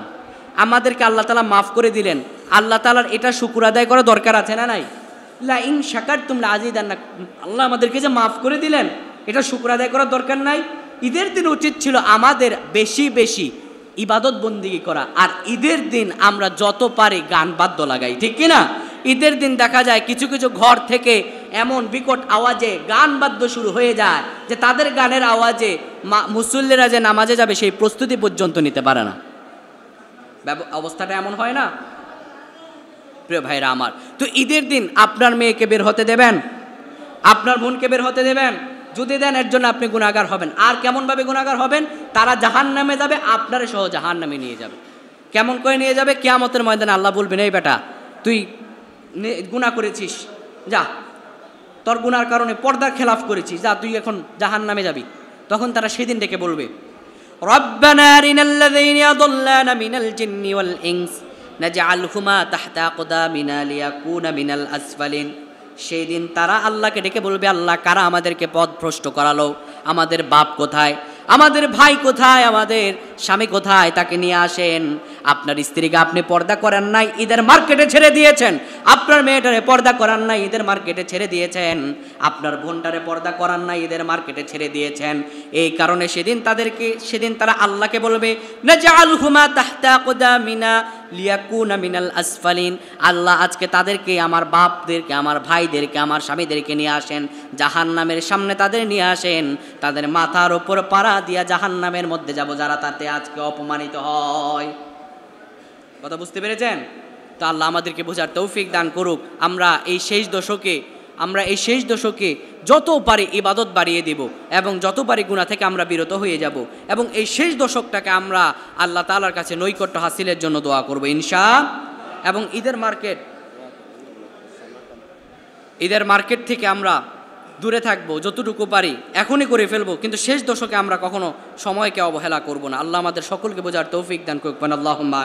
আমাদেরকে আল্লাহ তাআলা মাফ করে দিলেন, আল্লাহ তাআলার এটা শুকর আদায় করা দরকার আছে না নাই? লা ইন শাকারতুম লাযিদান্নাকুম, আল্লাহ আমাদেরকে যে মাফ করে দিলেন, এটা শুকর আদায় করার দরকার নাই? ঈদের দিন উচিত ছিল আমাদের বেশি বেশি ইবাদত বন্দেগী করা, আর ঈদের দিন আমরা যত পারি গান বাদ্য লাগাই, ঠিক কিনা? ঈদের দিন দেখা যায় কিছু কিছু ঘর থেকে এমন বিকট আওয়াজে গান বাদ্য শুরু হয়ে যায় যে তাদের গানের আওয়াজে মুসল্লিরা যে নামাজে যাবে সেই প্রস্তুতি পর্যন্ত নিতে পারে না। অবস্থাটা এমন হয় না প্রিয় ভাইরা আমার? তো ঈদের দিন আপনার মেয়েকে বের হতে দেবেন? আপনার বোনকে বের হতে দেবেন? যদি দেন এর জন্য আপনি গুনাহগার হবেন। আর কেমনভাবে গুনাহগার হবেন? তারা জাহান্নামে যাবে, আপনারে সহ জাহান্নামে নিয়ে যাবে। কেমন করে নিয়ে যাবে? কিয়ামতের ময়দানে আল্লাহ বলবেন, এই বেটা তুই গুনাহ করেছিস, যা, তোর গুনার কারণে পর্দার খেলাফ করেছিস, যা তুই এখন জাহান্নামে যাবি। তখন তারা সেদিন ডেকে বলবে, রব্বানা আরিনাল্লাযীনা আযাল্লানা মিনাল জিন্নি ওয়াল ইনস নাজআলহুমা তাহতা আকদামিনা লিয়াকুনা মিনাল আসফালিন। সেই দিন তারা আল্লাহকে ডেকে বলবে, আল্লাহ কারা আমাদেরকে পথভ্রষ্ট করালো? আমাদের বাপ কোথায়? আমাদের ভাই কোথায়? আমাদের স্বামী কোথায়? তাকে নিয়ে আসেন। আপনার স্ত্রীকে আপনি পর্দা করেন নাই, ঈদের মার্কেটে ছেড়ে দিয়েছেন। আপনার মেয়েটারে পর্দা করান নাই, ঈদের মার্কেটে ছেড়ে দিয়েছেন। আপনার বোনটারে পর্দা করান নাই, ঈদের মার্কেটে ছেড়ে দিয়েছেন। এই কারণে সেদিন তারা আল্লাহকে বলবে, নাজআলহুমা তাহতা আকদামিনা লিয়াকুনা মিনাল আসফালিন। আল্লাহ আজকে তাদেরকে, আমার বাপদেরকে, আমার ভাইদেরকে, আমার স্বামীদেরকে নিয়ে আসেন, জাহান্নামের সামনে তাদের নিয়ে আসেন। তাদের মাথার উপর পাড়া দিয়া জাহান্নামের মধ্যে যাব, যারা তাতে আজকে অপমানিত হয়। কথা বুঝতে পেরেছেন? তো আল্লাহ আমাদেরকে বোঝার তৌফিক দান করুক। আমরা এই শেষ দশকে যত পারি ইবাদত বাড়িয়ে দেব এবং যত পারি গুনাহ থেকে আমরা বিরত হয়ে যাব এবং এই শেষ দশকটাকে আমরা আল্লাহ তাআলার কাছে নৈকট্য হাসিলের জন্য দোয়া করব ইনশাআল্লাহ। এবং ঈদের মার্কেট থেকে আমরা দূরে থাকবো, যতটুকু পারি এখনই করে ফেলবো, কিন্তু শেষ দশকে আমরা কখনো সময়কে অবহেলা করব না। আল্লাহ আমাদের সকলকে বোঝার তৌফিক দান করুক। আল্লাহুম্মা আমিন।